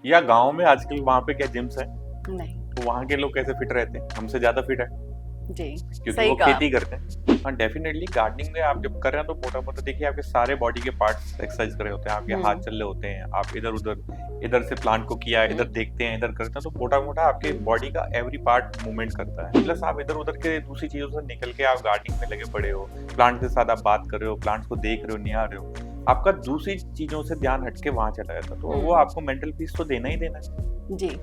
या गाँव में आजकल वहाँ पे क्या जिम्स हैं? नहीं। तो वहाँ के लोग कैसे फिट रहते हैं? हमसे ज़्यादा फिट है, जी, क्योंकि सही वो कहा। खेती करते हैं। हाँ, डेफ़िनेटली गार्डनिंग में आप जब कर रहे हैं तो मोटा-मोटा देखिए आपके सारे बॉडी के पार्ट्स एक्सरसाइज कर रहे होते हैं, आपके हाथ चल रहे होते हैं, आप इधर-उधर इधर से प्लांट को किया, इधर देखते हैं, इधर करते हैं, तो मोटा-मोटा आपके बॉडी का एवरी पार्ट मूवमेंट करता है। प्लस आप इधर-उधर के दूसरी चीज़ों से निकल के आप गार्डनिंग में लगे पड़े हो, प्लांट के साथ आप बात कर रहे हो, प्लांट्स को देख रहे हो, निहार रहे हो। आपका दूसरी चीज़ों से ध्यान हट के वहाँ चला जाता है, तो वो आपको मेंटल पीस तो देना ही देना है। जी।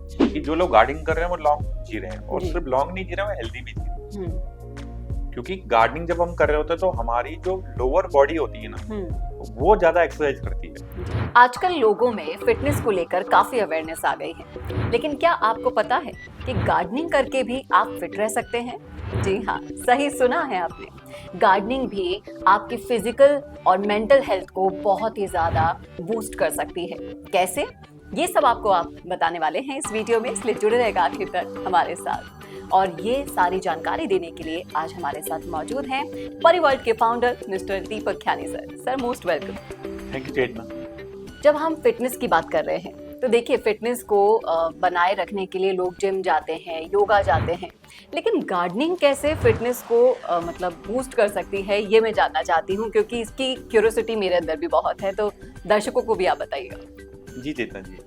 कि जो लोग गार्डनिंग कर रहे हैं वो लॉन्ग जी रहे हैं, और जी। सिर्फ लॉन्ग नहीं जी रहे हैं, वो हेल्दी भी जी रहे हैं। हुँ, क्योंकि गार्डनिंग जब हम कर रहे होते हैं तो हमारी जो लोअर बॉडी होती है ना, हुँ। वो ज्यादा एक्सरसाइज करती है। आजकल लोगों में फिटनेस को लेकर काफी अवेयरनेस आ गई है, लेकिन क्या आपको पता है कि गार्डनिंग करके भी आप फिट रह सकते हैं? जी हाँ, सही सुना है आपने। गार्डनिंग भी आपकी फिजिकल और मेंटल हेल्थ को बहुत ही ज्यादा बूस्ट कर सकती है। कैसे? ये सब आपको आप बताने वाले हैं इस वीडियो में, इसलिए जुड़े रहेगा आखिर तक हमारे साथ। और ये सारी जानकारी देने के लिए आज हमारे साथ मौजूद हैं परिवर्ल्ड के founder mister Deepak Khyani sir. Sir, most welcome. Thank you Chetna. जब हम फिटनेस की बात कर रहे हैं तो देखिए, फिटनेस को बनाए रखने के लिए लोग जिम जाते हैं, योगा जाते हैं, लेकिन गार्डनिंग कैसे फिटनेस को मतलब बूस्ट कर सकती है, ये मैं जानना चाहती हूँ, क्योंकि इसकी क्यूरियोसिटी मेरे अंदर भी बहुत है, तो दर्शकों को भी आप बताइएगा। जी चेतना जी,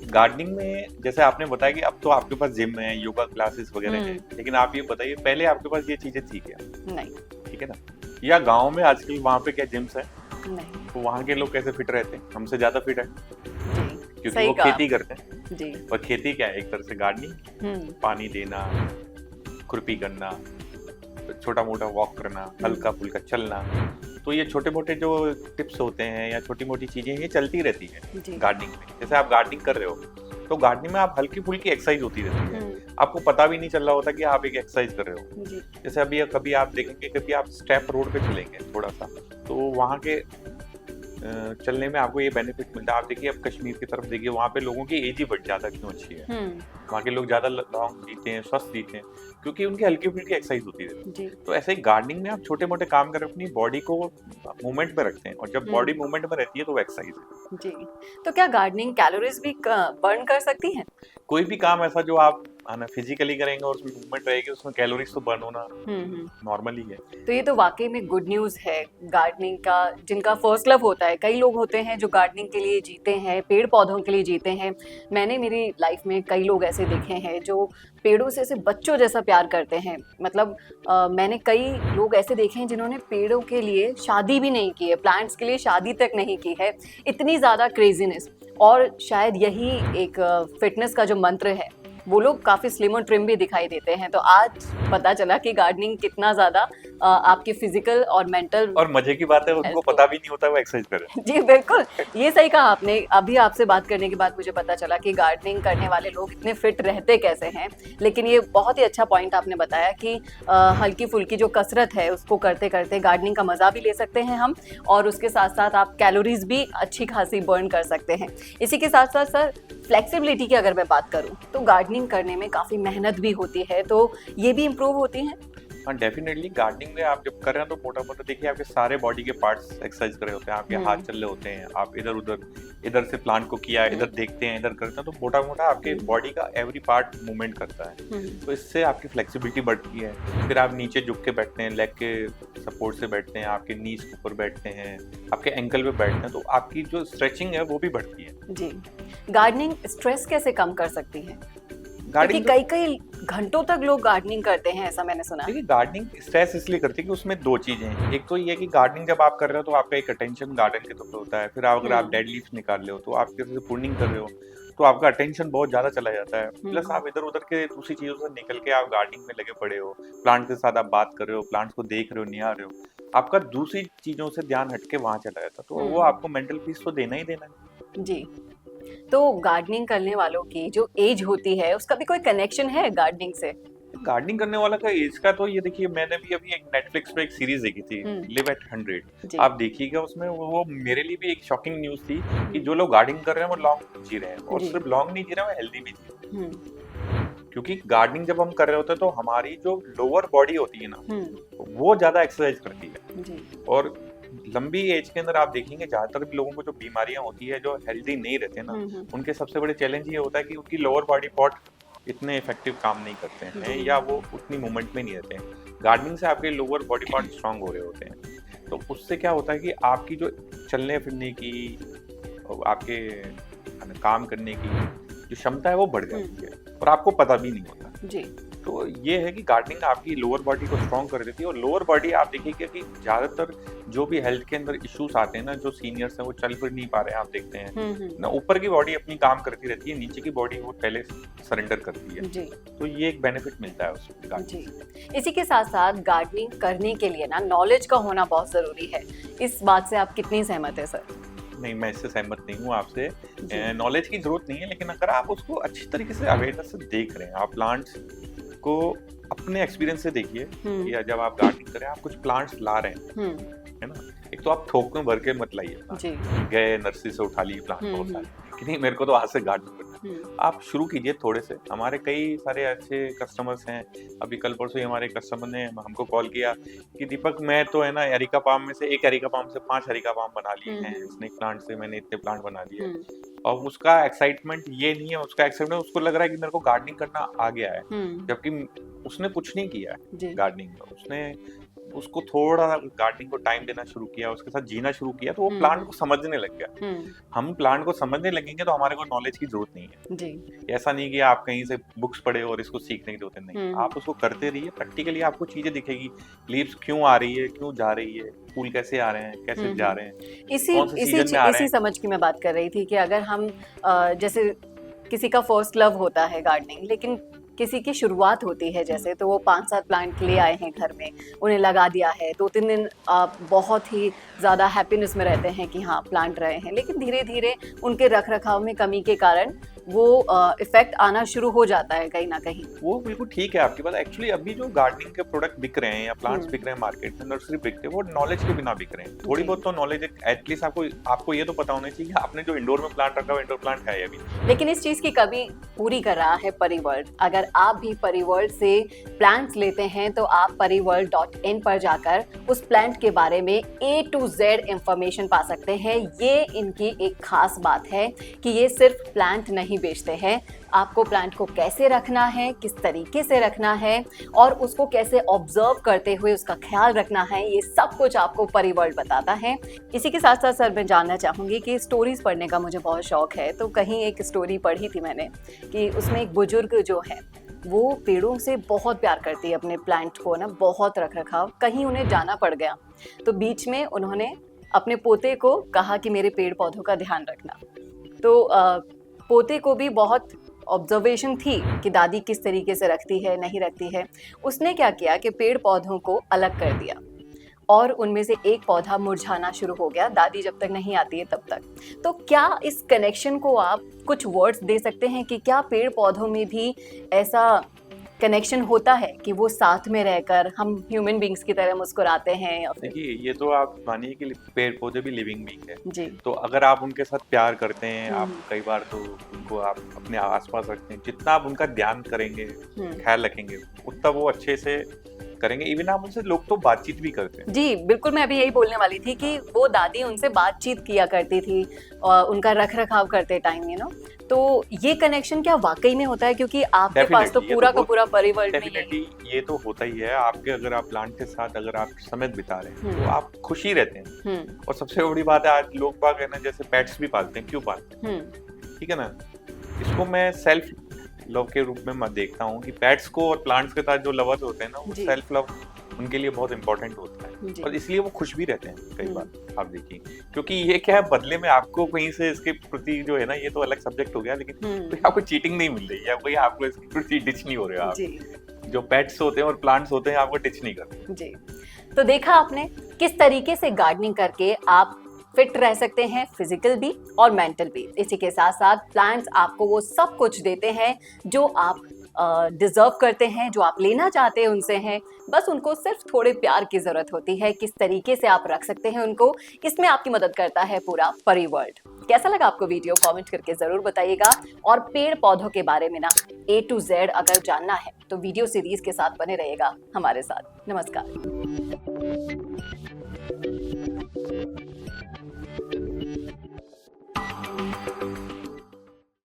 गार्डनिंग में जैसे आपने बताया कि अब तो आपके पास जिम है, योगा क्लासेस वगैरह है, लेकिन आप ये बताइए पहले आपके पास ये चीजें थी क्या? नहीं। ठीक है ना? या गाँव में आजकल वहाँ पे क्या जिम्स है? नहीं। तो वहाँ के लोग कैसे फिट रहते हैं? हमसे ज्यादा फिट है, जी, क्योंकि सही वो कहा। खेती करते हैं। जी। और खेती क्या है? एक तरह से गार्डनिंग, पानी देना, खुरपी करना, छोटा मोटा वॉक करना, हल्का फुल्का चलना। तो ये छोटे मोटे जो टिप्स होते हैं या छोटी मोटी चीजें ये चलती रहती है गार्डनिंग में। जैसे आप गार्डनिंग कर रहे हो तो गार्डनिंग में आप हल्की फुल्की एक्सरसाइज होती रहती है, आपको पता भी नहीं चल रहा होता कि आप एक एक्सरसाइज कर रहे हो। जैसे अभी कभी आप देखेंगे, कभी आप स्टेप रोड पे चलेंगे थोड़ा सा, तो वहाँ के चलने में आपको ये बेनिफिट मिलता है। आप देखिए, अब कश्मीर की तरफ देखिए, वहाँ पे लोगों की एज ही बढ़ ज्यादा क्यों अच्छी है, वहाँ के लोग ज्यादा लॉन्ग जीते हैं, स्वस्थ जीते हैं, क्योंकि उनकी हल्की फुल्की एक्सरसाइज होती है। तो ऐसे ही गार्डनिंग में आप छोटे मोटे काम कर अपनी बॉडी को मूवमेंट में रखते हैं, और जब बॉडी मूवमेंट में रहती है तो वो एक्सरसाइज है। जी। तो क्या गार्डनिंग कैलोरीज भी बर्न कर सकती है? कोई भी काम ऐसा जो आप फिजिकली करेंगे और उसमें मूवमेंट रहेगी, उसमें कैलोरीज तो बर्न होना नॉर्मल ही है। तो ये तो वाकई में गुड न्यूज है गार्डनिंग का, जिनका फर्स्ट लव होता है। कई लोग होते हैं जो गार्डनिंग के लिए जीते हैं, पेड़ पौधों के लिए जीते हैं। मैंने मेरी लाइफ में कई लोग ऐसे देखे हैं जो पेड़ों से ऐसे बच्चों जैसा प्यार करते हैं। मतलब मैंने कई लोग ऐसे देखे हैं जिन्होंने पेड़ों के लिए शादी भी नहीं की है, प्लांट्स के लिए शादी तक नहीं की है। इतनी ज़्यादा क्रेजीनेस, और शायद यही एक फिटनेस का जो मंत्र है, वो लोग काफी स्लिम और ट्रिम भी दिखाई देते हैं। तो आज पता चला कि गार्डनिंग कितना ज्यादा आपके फिजिकल और मेंटल, और मजे की बात है उनको पता भी नहीं होता वो एक्सरसाइज कर रहे हैं। जी बिल्कुल, ये सही कहा आपने। अभी आपसे बात करने के बाद मुझे पता चला कि गार्डनिंग करने वाले लोग इतने फिट रहते कैसे हैं। लेकिन ये बहुत ही अच्छा पॉइंट आपने बताया कि हल्की फुल्की जो कसरत है उसको करते करते गार्डनिंग का मजा भी ले सकते हैं हम, और उसके साथ साथ आप कैलोरीज भी अच्छी खासी बर्न कर सकते हैं। इसी के साथ साथ सर, फ्लेक्सिबिलिटी की अगर मैं बात करूं तो गार्डनिंग करने में काफी मेहनत भी होती है, तो ये भी इम्प्रूव होती है। हाँ, डेफिनेटली गार्डनिंग में आप जब कर रहे हैं तो मोटा मोटा देखिए आपके सारे बॉडी के पार्ट्स एक्सरसाइज कर रहे होते हैं, आपके हाथ चल रहे होते हैं, आप इधर से प्लांट को किया, इधर देखते हैं, इधर करते हैं, तो मोटा मोटा आपके बॉडी का एवरी पार्ट मूवमेंट करता है। तो इससे आपकी फ्लेक्सिबिलिटी बढ़ती है। फिर आप नीचे झुक के बैठते हैं, लेग के सपोर्ट से बैठते हैं, आपके नीज के ऊपर बैठते हैं, आपके एंकल पे बैठते हैं, तो आपकी जो स्ट्रेचिंग है वो भी बढ़ती है। जी। गार्डनिंग स्ट्रेस कैसे कम कर सकती है? क्योंकि कई घंटों तक लोग गार्डनिंग करते हैं, ऐसा मैंने सुना। देखिए, गार्डनिंग स्ट्रेस इसलिए करती है कि उसमें दो चीजें हैं। एक तो ये कि गार्डनिंग जब आप कर रहे हो तो आपका एक अटेंशन गार्डन के तरफ होता है। फिर अगर आप डेड लीव्स निकाल रहे हो तो आप जैसे प्रूनिंग कर रहे हो तो आपका अटेंशन बहुत ज्यादा चला जाता है। प्लस आप इधर उधर के दूसरी चीजों से निकल के आप गार्डनिंग में लगे पड़े हो, प्लांट के साथ आप बात कर रहे हो, प्लांट्स को देख रहे हो, निहार रहे हो, आपका दूसरी चीजों से ध्यान हटके वहां चला जाता है, तो वो आपको मेंटल पीस तो देना ही देना है। जी। तो गार्डनिंग करने वालों की जो एज होती है उसका भी कोई कनेक्शन है गार्डनिंग से? गार्डनिंग करने वाला का एज का तो ये देखिए, मैंने भी अभी एक नेटफ्लिक्स पे एक सीरीज देखी थी, लिव एट 100। आप देखिएगा, उसमें वो मेरे लिए भी एक शॉकिंग न्यूज थी कि जो लोग गार्डनिंग कर रहे हैं वो लॉन्ग जी रहे हैं, और सिर्फ लॉन्ग नहीं जी रहे हैं, वो हेल्दी भी जी रहे हैं। क्योंकि गार्डनिंग जब हम कर रहे होते हैं तो हमारी जो लोअर बॉडी होती है ना, वो ज्यादा एक्सरसाइज करती है, और लंबी एज के अंदर आप देखेंगे ज्यादातर भी लोगों को जो बीमारियां होती है, जो हेल्दी नहीं रहते ना, उनके सबसे बड़े चैलेंज ये होता है कि उनकी लोअर बॉडी पार्ट इतने इफेक्टिव काम नहीं करते हैं या वो उतनी मूवमेंट में नहीं रहते हैं। गार्डनिंग से आपके लोअर बॉडी पार्ट स्ट्रांग हो रहे होते हैं, तो उससे क्या होता है कि आपकी जो चलने फिरने की, आपके काम करने की जो क्षमता है वो बढ़ जाती है और आपको पता भी नहीं होता जी। तो ये है कि गार्डनिंग आपकी लोअर बॉडी को स्ट्रांग कर देती है। और लोअर बॉडी आप देखिए कि ज्यादातर जो भी हेल्थ के अंदर इश्यूज आते हैं ना, जो सीनियर्स हैं वो चल फिर नहीं पा रहे हैं, आप देखते हैं ना, ऊपर की बॉडी अपनी काम करती रहती है, नीचे की बॉडी वो पहले सरेंडर करती है जी। तो ये एक बेनिफिट मिलता है उसको जी। इसी के साथ साथ गार्डनिंग करने के लिए ना नॉलेज का होना बहुत जरूरी है, इस बात से आप कितनी सहमत है सर? नहीं, मैं इससे सहमत नहीं हूँ आपसे। नॉलेज की जरूरत नहीं है, लेकिन अगर आप उसको अच्छी तरीके से अवेयरनेस से देख रहे हैं, आप प्लांट्स को अपने एक्सपीरियंस से देखिए कि जब आप गार्डनिंग करें, आप कुछ प्लांट्स ला रहे हैं, है ना, एक तो आप थोक में भर के मत लाइए, गए नर्सरी से उठा लिए प्लांट बहुत सारे कि नहीं मेरे को तो आज से गार्डनिंग करना है। आप शुरू कीजिए थोड़े से। हमारे कई सारे ऐसे कस्टमर्स हैं, अभी कल परसों ही हमारे कस्टमर ने हमको कॉल किया कि दीपक मैं तो है ना एरिका पाम में से एक एरिका पाम से 5 एरिका पाम बना लिए हैं, स्नेक प्लांट से मैंने इतने प्लांट बना लिए। और उसका एक्साइटमेंट ये नहीं है, उसका एक्साइटमेंट उसको लग रहा है कि मेरे को गार्डनिंग करना आ गया है, जबकि उसने कुछ नहीं किया है गार्डनिंग में। उसने उसको थोड़ा गार्डनिंग को टाइम देना शुरू किया, उसके साथ जीना शुरू किया, तो वो प्लांट को समझने लग गया। हम प्लांट को समझने लगेंगे तो हमारे को नॉलेज की जरूरत नहीं है जी। ऐसा नहीं कि आप कहीं से बुक्स पढ़े और इसको सीखने की जरूरत नहीं, आप उसको करते रहिए, प्रैक्टिकली आपको चीजें दिखेगी, लीव्स क्यों आ रही है, क्यों जा रही है, फूल कैसे आ रहे हैं, कैसे जा रहे हैं, इसी समझ की मैं बात कर रही थी कि अगर हम जैसे किसी का फर्स्ट लव होता है गार्डनिंग, लेकिन किसी की शुरुआत होती है जैसे, तो वो 5-7 प्लांट ले आए हैं घर में, उन्हें लगा दिया है, 2-3 दिन बहुत ही ज़्यादा हैप्पीनेस में रहते हैं कि हाँ प्लांट रहे हैं, लेकिन धीरे धीरे उनके रख रखाव में कमी के कारण वो इफेक्ट आना शुरू हो जाता है कहीं ना कहीं। वो बिल्कुल ठीक है आपकी बात। एक्चुअली अभी जो गार्डनिंग के प्रोडक्ट बिक रहे हैं या प्लांट्स बिक रहे हैं मार्केट में, नर्सरी बिकते हैं, वो नॉलेज के बिना बिक रहे हैं। थोड़ी बहुत तो नॉलेज एटलीस्ट आपको ये तो पता होना चाहिए कि आपने जो इंडोर में प्लांट रखा है इंडोर प्लांट है अभी। लेकिन इस चीज की कमी पूरी कर रहा है परिवर्ल्ड। अगर आप भी परिवर्ल्ड से प्लांट्स लेते हैं तो आप परिवर्ल्ड.in पर जाकर उस प्लांट के बारे में A to Z इंफॉर्मेशन पा सकते हैं। ये इनकी एक खास बात है कि ये सिर्फ प्लांट नहीं बेचते हैं, आपको प्लांट को कैसे रखना है, किस तरीके से रखना है और उसको कैसे ऑब्जर्व करते हुए उसका ख्याल रखना है, ये सब कुछ आपको परिवर्ल्ड बताता है। इसी के साथ साथ सर मैं जानना चाहूँगी कि स्टोरीज पढ़ने का मुझे बहुत शौक है, तो कहीं एक स्टोरी पढ़ी थी मैंने कि उसमें एक बुजुर्ग जो है वो पेड़ों से बहुत प्यार करती है, अपने प्लांट को ना बहुत रख रखाव, कहीं उन्हें जाना पड़ गया तो बीच में उन्होंने अपने पोते को कहा कि मेरे पेड़ पौधों का ध्यान रखना। तो पोते को भी बहुत ऑब्जर्वेशन थी कि दादी किस तरीके से रखती है, नहीं रखती है। उसने क्या किया कि पेड़ पौधों को अलग कर दिया और उनमें से एक पौधा मुरझाना शुरू हो गया, दादी जब तक नहीं आती है तब तक। तो क्या इस कनेक्शन को आप कुछ वर्ड्स दे सकते हैं कि क्या पेड़ पौधों में भी ऐसा कनेक्शन होता है कि वो साथ में रहकर हम ह्यूमन बींग्स की तरह मुस्कुराते हैं? या फिर देखिए, ये तो आप मानिए कि पेड़ पौधे भी लिविंग बींग है जी। तो अगर आप उनके साथ प्यार करते हैं, आप कई बार तो उनको आप अपने आसपास रखते हैं, जितना आप उनका ध्यान करेंगे, ख्याल रखेंगे, उतना वो अच्छे से करेंगे। इवन आप उनसे, लोग तो बातचीत भी करते हैं जी। बिल्कुल, मैं अभी यही बोलने वाली थी कि वो दादी उनसे बातचीत किया करती थी और उनका रख रखाव करते टाइम, तो ये कनेक्शन क्या वाकई में होता है? क्योंकि आपके पास तो पूरा का पूरा परिवर्ल्ड में ये तो होता ही है। आपके अगर आप प्लांट के साथ अगर आप समय बिता रहे हैं तो आप खुशी रहते हैं। और सबसे बड़ी बात है, आज लोग बाग है ना, जैसे पेट्स भी पालते हैं, क्यों पालते हैं? ठीक है ना, इसको मैं सेल्फ लव के रूप में मैं देखता हूँ कि पेट्स को और प्लांट्स के साथ जो लवर्स होते हैं ना, वो सेल्फ लव उनके लिए बहुत इंपॉर्टेंट होता है और इसलिए वो खुश भी रहते हैं कई बार, आप देखिए। क्योंकि ये क्या है, बदले में आपको कहीं से इसके प्रति जो है ना, ये तो अलग सब्जेक्ट हो गया, लेकिन कोई आपको चीटिंग नहीं मिल रही है, कोई आपको इसके प्रति डिच नहीं हो रहे आप। जो पेट्स होते हैं और प्लांट्स होते हैं आपको डिच नहीं करते जी। तो देखा आपने किस तरीके से गार्डनिंग करके आप फिट रह सकते हैं, फिजिकल भी और मेंटल भी। इसी के साथ साथ प्लांट्स आपको वो सब कुछ देते हैं जो आप डिजर्व करते हैं, जो आप लेना चाहते हैं उनसे हैं, बस उनको सिर्फ थोड़े प्यार की जरूरत होती है। किस तरीके से आप रख सकते हैं उनको, इसमें आपकी मदद करता है पूरा परिवर्ल्ड। कैसा लगा आपको वीडियो, कमेंट करके जरूर बताइएगा। और पेड़ पौधों के बारे में ना A to Z अगर जानना है तो वीडियो सीरीज के साथ बने रहिएगा हमारे साथ। नमस्कार।